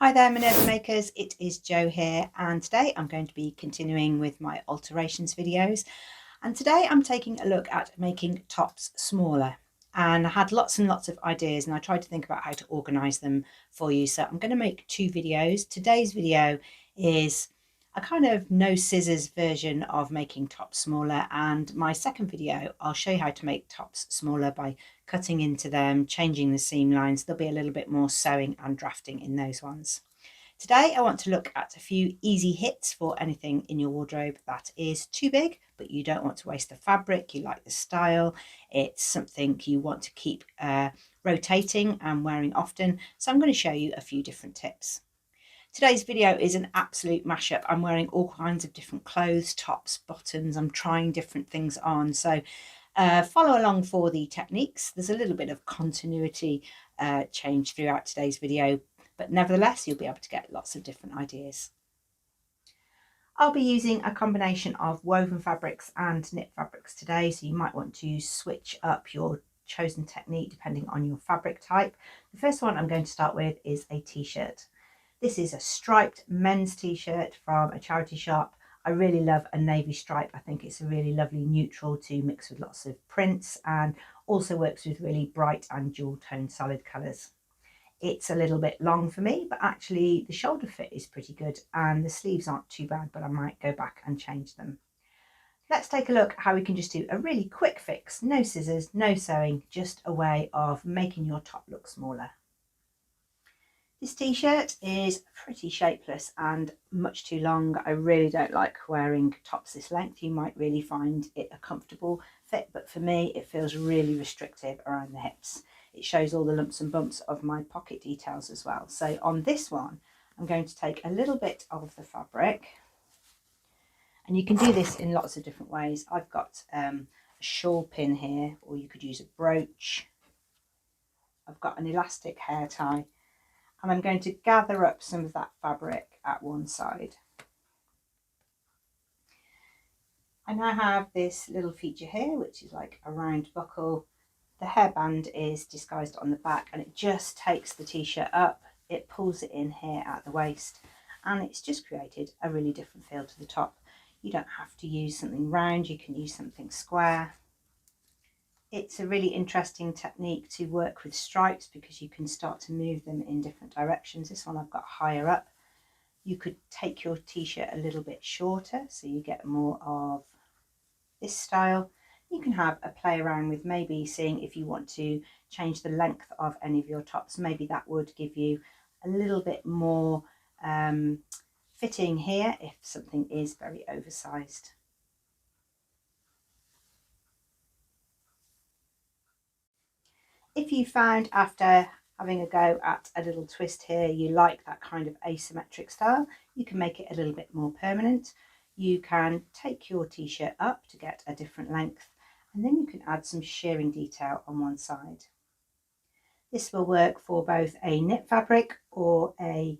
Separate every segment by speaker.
Speaker 1: Hi there Minerva makers, it is Jo here, and today I'm going to be continuing with my alterations videos, and today I'm taking a look at making tops smaller. And I had lots and lots of ideas and I tried to think about how to organize them for you, so I'm going to make two videos. Today's video is a kind of no scissors version of making tops smaller, and my second video I'll show you how to make tops smaller by cutting into them, changing the seam lines. There'll be a little bit more sewing and drafting in those ones. Today I want to look at a few easy hits for anything in your wardrobe that is too big, but you don't want to waste the fabric, you like the style, it's something you want to keep rotating and wearing often. So I'm going to show you a few different tips. Today's video is an absolute mashup. I'm wearing all kinds of different clothes, tops, bottoms. I'm trying different things on. So follow along for the techniques. There's a little bit of continuity change throughout today's video, but nevertheless, you'll be able to get lots of different ideas. I'll be using a combination of woven fabrics and knit fabrics today. So you might want to switch up your chosen technique depending on your fabric type. The first one I'm going to start with is a t-shirt. This is a striped men's t-shirt from a charity shop. I really love a navy stripe. I think it's a really lovely neutral to mix with lots of prints, and also works with really bright and dual tone solid colours. It's a little bit long for me, but actually the shoulder fit is pretty good and the sleeves aren't too bad, but I might go back and change them. Let's take a look at how we can just do a really quick fix, no scissors, no sewing, just a way of making your top look smaller. This t-shirt is pretty shapeless and much too long. I really don't like wearing tops this length. You might really find it a comfortable fit, but for me it feels really restrictive around the hips. It shows all the lumps and bumps of my pocket details as well. So on this one, I'm going to take a little bit of the fabric, and you can do this in lots of different ways. I've got a shawl pin here, or you could use a brooch. I've got an elastic hair tie, and I'm going to gather up some of that fabric at one side. I now have this little feature here, which is like a round buckle. The hairband is disguised on the back, and it just takes the t-shirt up, it pulls it in here at the waist, and it's just created a really different feel to the top. You don't have to use something round, you can use something square. It's a really interesting technique to work with stripes because you can start to move them in different directions. This one I've got higher up. You could take your t-shirt a little bit shorter so you get more of this style. You can have a play around with maybe seeing if you want to change the length of any of your tops. Maybe that would give you a little bit more fitting here if something is very oversized. If you found after having a go at a little twist here, you like that kind of asymmetric style, you can make it a little bit more permanent. You can take your t-shirt up to get a different length, and then you can add some shearing detail on one side. This will work for both a knit fabric or a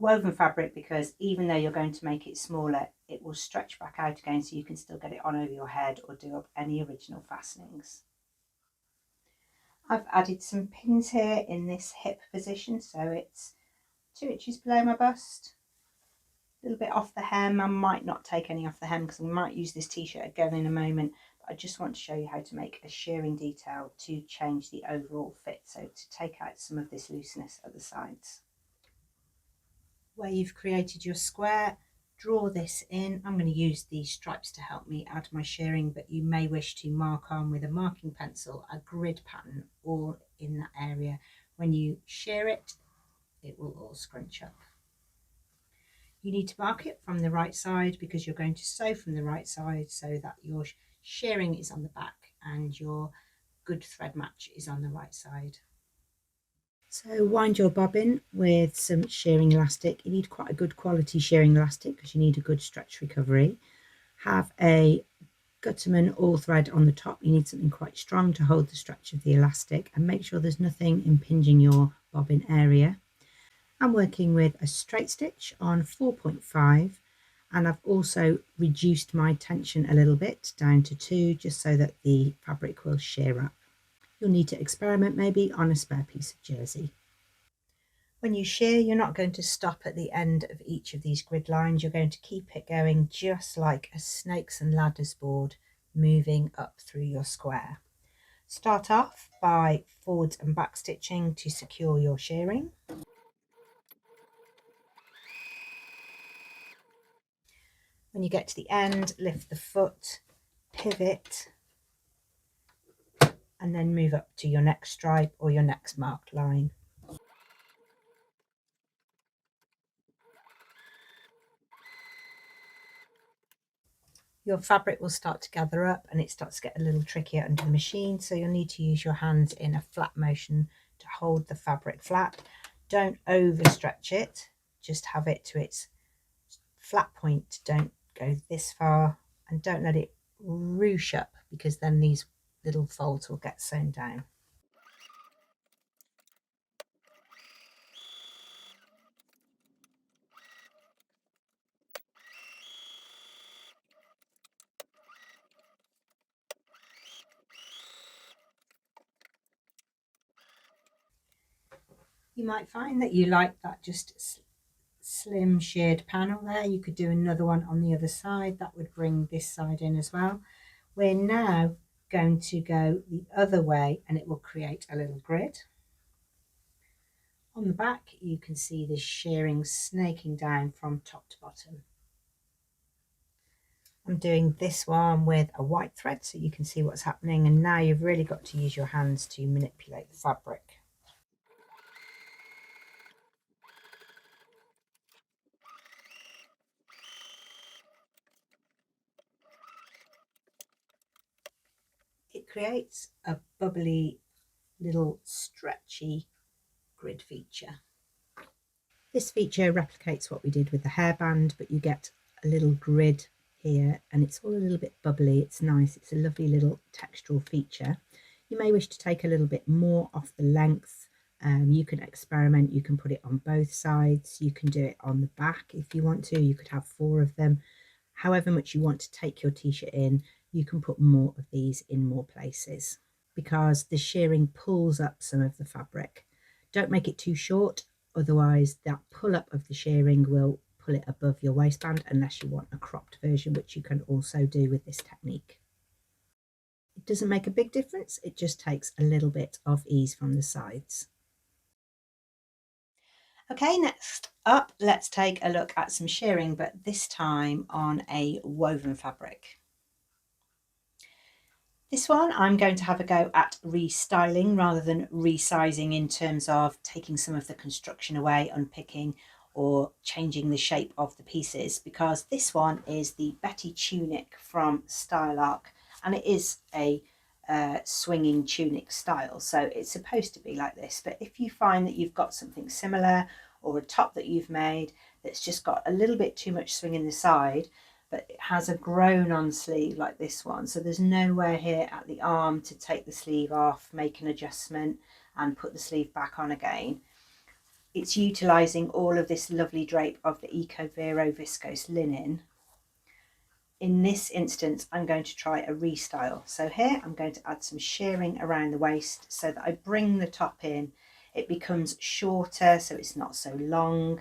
Speaker 1: woven fabric, because even though you're going to make it smaller, it will stretch back out again so you can still get it on over your head or do up any original fastenings. I've added some pins here in this hip position, so it's 2 inches below my bust. A little bit off the hem. I might not take any off the hem because we might use this t-shirt again in a moment, but I just want to show you how to make a shearing detail to change the overall fit, so to take out some of this looseness at the sides. Where you've created your square, draw this in. I'm going to use these stripes to help me add my shearing, but you may wish to mark on with a marking pencil a grid pattern all in that area. When you shear it, it will all scrunch up. You need to mark it from the right side because you're going to sew from the right side so that your shearing is on the back and your good thread match is on the right side. So wind your bobbin with some shearing elastic. You need quite a good quality shearing elastic because you need a good stretch recovery. Have a Gutterman all thread on the top. You need something quite strong to hold the stretch of the elastic, and make sure there's nothing impinging your bobbin area. I'm working with a straight stitch on 4.5, and I've also reduced my tension a little bit down to 2, just so that the fabric will shear up. You'll need to experiment maybe on a spare piece of jersey. When you shear, you're not going to stop at the end of each of these grid lines. You're going to keep it going just like a snakes and ladders board, moving up through your square. Start off by forwards and back stitching to secure your shearing. When you get to the end, lift the foot, pivot, and then move up to your next stripe or your next marked line. Your fabric will start to gather up and it starts to get a little trickier under the machine, so you'll need to use your hands in a flat motion to hold the fabric flat. Don't overstretch it, just have it to its flat point. Don't go this far, and don't let it ruche up, because then these little folds will get sewn down. You might find that you like that just slim sheared panel there. You could do another one on the other side. That would bring this side in as well. We're now going to go the other way and it will create a little grid. On the back you can see the shearing snaking down from top to bottom. I'm doing this one with a white thread so you can see what's happening, and now you've really got to use your hands to manipulate the fabric. It creates a bubbly little stretchy grid feature. This feature replicates what we did with the hairband, but you get a little grid here and it's all a little bit bubbly. It's nice. It's a lovely little textural feature. You may wish to take a little bit more off the length. You can experiment. You can put it on both sides. You can do it on the back if you want to. You could have 4 of them. However much you want to take your t-shirt in, you can put more of these in more places, because the shearing pulls up some of the fabric. Don't make it too short, otherwise that pull up of the shearing will pull it above your waistband, unless you want a cropped version, which you can also do with this technique. It doesn't make a big difference, it just takes a little bit of ease from the sides. Okay, next up, let's take a look at some shearing, but this time on a woven fabric. This one I'm going to have a go at restyling rather than resizing, in terms of taking some of the construction away, unpicking or changing the shape of the pieces, because this one is the Betty tunic from Style Arc, and it is a swinging tunic style, so it's supposed to be like this. But if you find that you've got something similar, or a top that you've made that's just got a little bit too much swing in the side, but it has a grown on sleeve like this one, so there's nowhere here at the arm to take the sleeve off, make an adjustment and put the sleeve back on again. It's utilising all of this lovely drape of the Eco Vero viscose linen. In this instance I'm going to try a restyle. So here I'm going to add some shearing around the waist so that I bring the top in. It becomes shorter, so it's not so long.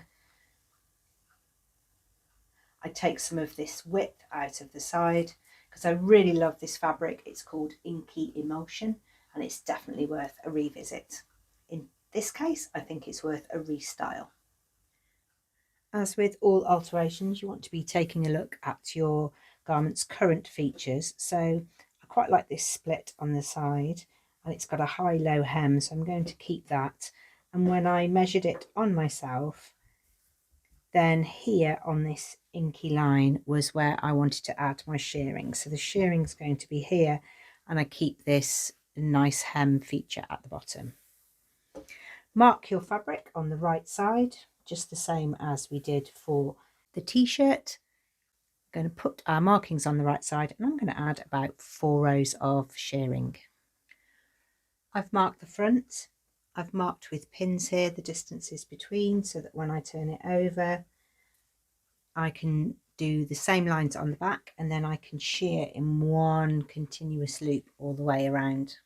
Speaker 1: I take some of this width out of the side because I really love this fabric. It's called Inky Emulsion and it's definitely worth a revisit. In this case, I think it's worth a restyle. As with all alterations, you want to be taking a look at your garment's current features. So I quite like this split on the side, and it's got a high-low hem, so I'm going to keep that. And when I measured it on myself, then here on this inky line was where I wanted to add my shearing. So the shearing is going to be here, and I keep this nice hem feature at the bottom. Mark your fabric on the right side, just the same as we did for the t-shirt. I'm going to put our markings on the right side, and I'm going to add about 4 rows of shearing. I've marked the front. I've marked with pins here the distances between, so that when I turn it over I can do the same lines on the back, and then I can shear in one continuous loop all the way around.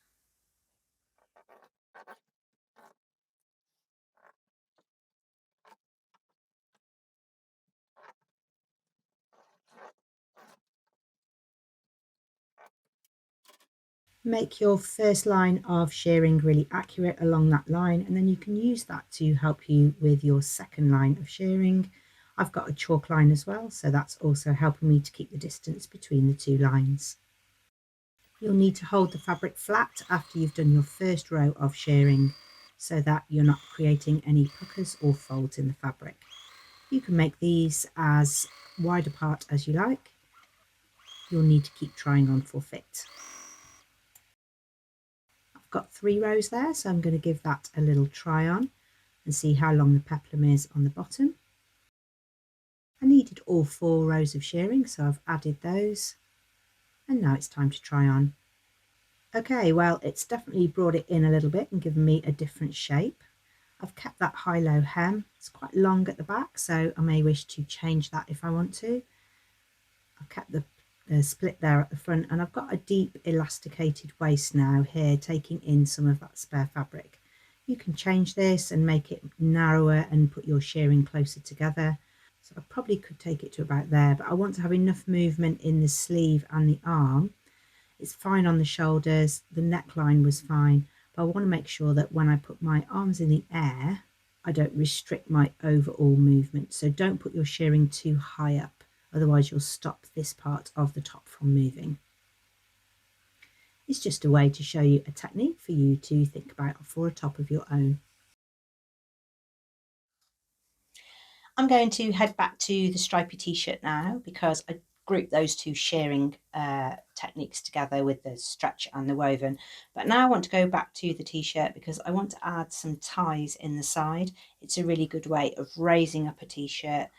Speaker 1: Make your first line of shearing really accurate along that line, and then you can use that to help you with your second line of shearing. I've got a chalk line as well, so that's also helping me to keep the distance between the two lines. You'll need to hold the fabric flat after you've done your first row of shearing so that you're not creating any puckers or folds in the fabric. You can make these as wide apart as you like. You'll need to keep trying on for fit. I've got 3 rows there, so I'm going to give that a little try on and see how long the peplum is on the bottom. I needed all 4 rows of shearing, so I've added those, and now it's time to try on. Okay, well, it's definitely brought it in a little bit and given me a different shape. I've kept that high-low hem. It's quite long at the back, so I may wish to change that if I want to. I've kept the split there at the front, and I've got a deep elasticated waist now here, taking in some of that spare fabric. You can change this and make it narrower and put your shearing closer together. So I probably could take it to about there, but I want to have enough movement in the sleeve and the arm. It's fine on the shoulders, the neckline was fine, but I want to make sure that when I put my arms in the air, I don't restrict my overall movement. So don't put your shearing too high up, otherwise you'll stop this part of the top from moving. It's just a way to show you a technique for you to think about for a top of your own. I'm going to head back to the stripy t-shirt now because I grouped those two shearing techniques together with the stretch and the woven. But now I want to go back to the t-shirt because I want to add some ties in the side. It's a really good way of raising up a t-shirt,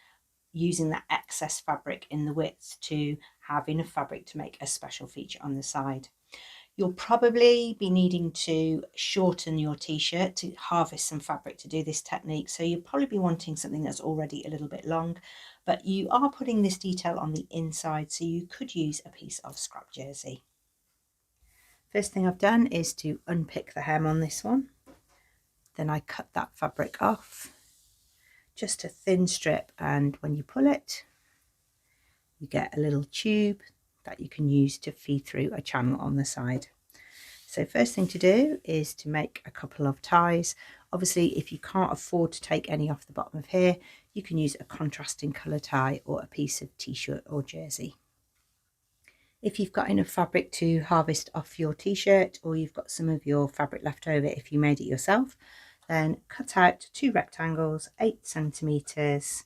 Speaker 1: using that excess fabric in the width to have enough fabric to make a special feature on the side. You'll probably be needing to shorten your t-shirt to harvest some fabric to do this technique. So you'll probably be wanting something that's already a little bit long, but you are putting this detail on the inside, so you could use a piece of scrap jersey. First thing I've done is to unpick the hem on this one. Then I cut that fabric off, just a thin strip, and when you pull it, you get a little tube that you can use to feed through a channel on the side. So first thing to do is to make a couple of ties. Obviously, if you can't afford to take any off the bottom of here, you can use a contrasting colour tie or a piece of t-shirt or jersey. If you've got enough fabric to harvest off your t-shirt, or you've got some of your fabric left over if you made it yourself, then cut out 2 rectangles, 8 centimetres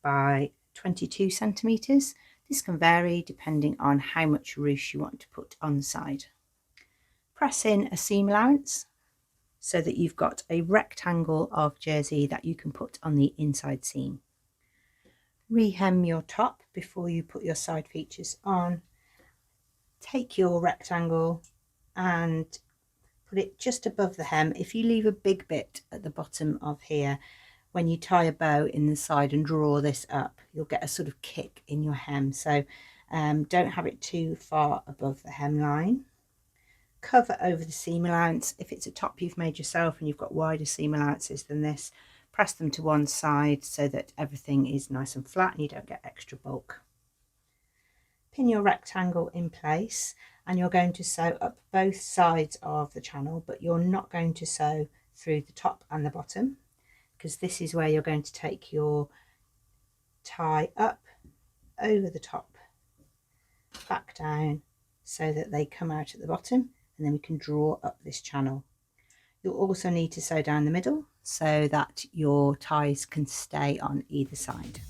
Speaker 1: by 22 centimetres. This can vary depending on how much ruche you want to put on the side. Press in a seam allowance so that you've got a rectangle of jersey that you can put on the inside seam. Rehem your top before you put your side features on. Take your rectangle and put it just above the hem. If you leave a big bit at the bottom of here, when you tie a bow in the side and draw this up, you'll get a sort of kick in your hem. So don't have it too far above the hemline. Cover over the seam allowance. If it's a top you've made yourself and you've got wider seam allowances than this, press them to one side so that everything is nice and flat and you don't get extra bulk. Pin your rectangle in place, and you're going to sew up both sides of the channel, but you're not going to sew through the top and the bottom, because this is where you're going to take your tie up over the top, back down, so that they come out at the bottom, and then we can draw up this channel. You'll also need to sew down the middle so that your ties can stay on either side.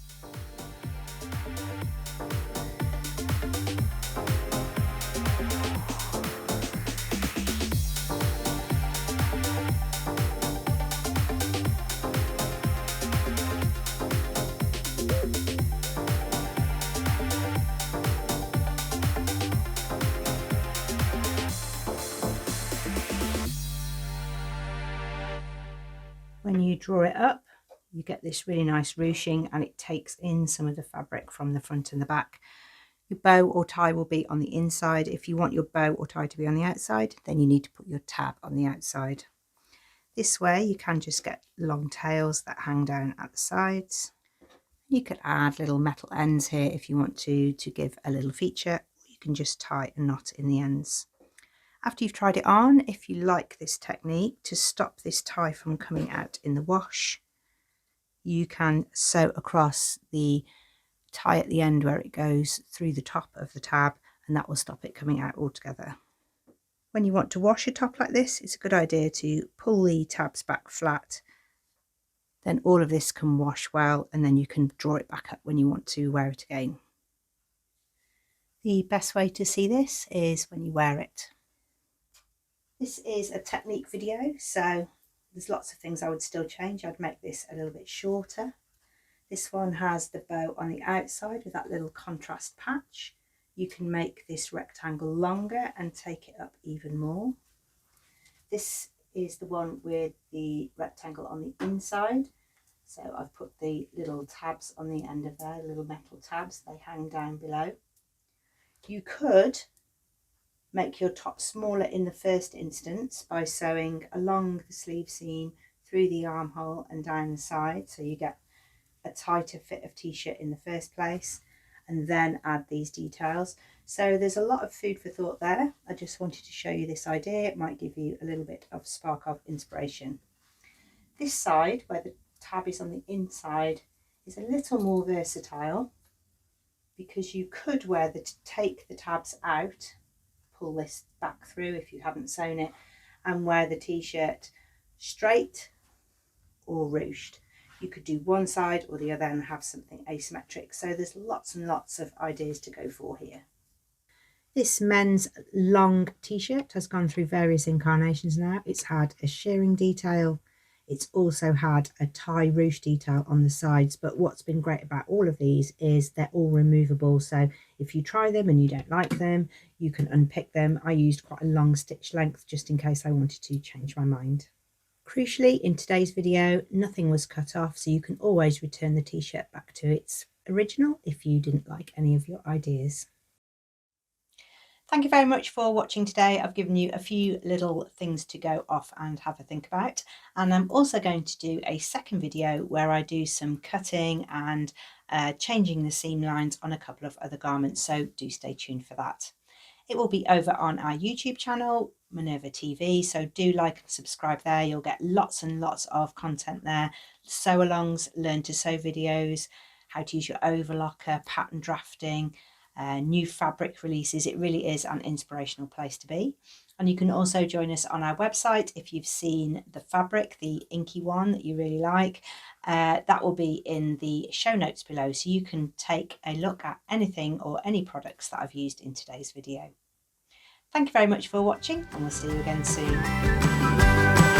Speaker 1: When you draw it up, you get this really nice ruching, and it takes in some of the fabric from the front and the back. Your bow or tie will be on the inside. If you want your bow or tie to be on the outside, then you need to put your tab on the outside. This way you can just get long tails that hang down at the sides. You could add little metal ends here if you want to give a little feature. You can just tie a knot in the ends. After you've tried it on, if you like this technique to stop this tie from coming out in the wash, you can sew across the tie at the end where it goes through the top of the tab, and that will stop it coming out altogether. When you want to wash a top like this, it's a good idea to pull the tabs back flat. Then all of this can wash well, and then you can draw it back up when you want to wear it again. The best way to see this is when you wear it. This is a technique video, so there's lots of things I would still change. I'd make this a little bit shorter. This one has the bow on the outside with that little contrast patch. You can make this rectangle longer and take it up even more. This is the one with the rectangle on the inside. So I've put the little tabs on the end of there, little metal tabs, they hang down below. You could make your top smaller in the first instance by sewing along the sleeve seam, through the armhole and down the side, so you get a tighter fit of t-shirt in the first place, and then add these details. So there's a lot of food for thought there. I just wanted to show you this idea. It might give you a little bit of spark of inspiration. This side, where the tab is on the inside, is a little more versatile, because you could take the tabs out, pull this back through if you haven't sewn it, and wear the t-shirt straight or ruched. You could do one side or the other and have something asymmetric. So there's lots and lots of ideas to go for here. This men's long t-shirt has gone through various incarnations now. It's had a shearing detail. It's also had a tie ruche detail on the sides, but what's been great about all of these is they're all removable. So if you try them and you don't like them, you can unpick them. I used quite a long stitch length just in case I wanted to change my mind. Crucially, in today's video, nothing was cut off, so you can always return the t-shirt back to its original if you didn't like any of your ideas. Thank you very much for watching today. I've given you a few little things to go off and have a think about. And I'm also going to do a second video where I do some cutting and changing the seam lines on a couple of other garments. So do stay tuned for that. It will be over on our YouTube channel, Minerva TV. So do like and subscribe there. You'll get lots and lots of content there. Sew alongs, learn to sew videos, how to use your overlocker, pattern drafting, new fabric releases. It really is an inspirational place to be. And you can also join us on our website if you've seen the fabric, the inky one that you really like. That will be in the show notes below, so you can take a look at anything or any products that I've used in today's video. Thank you very much for watching, and we'll see you again soon.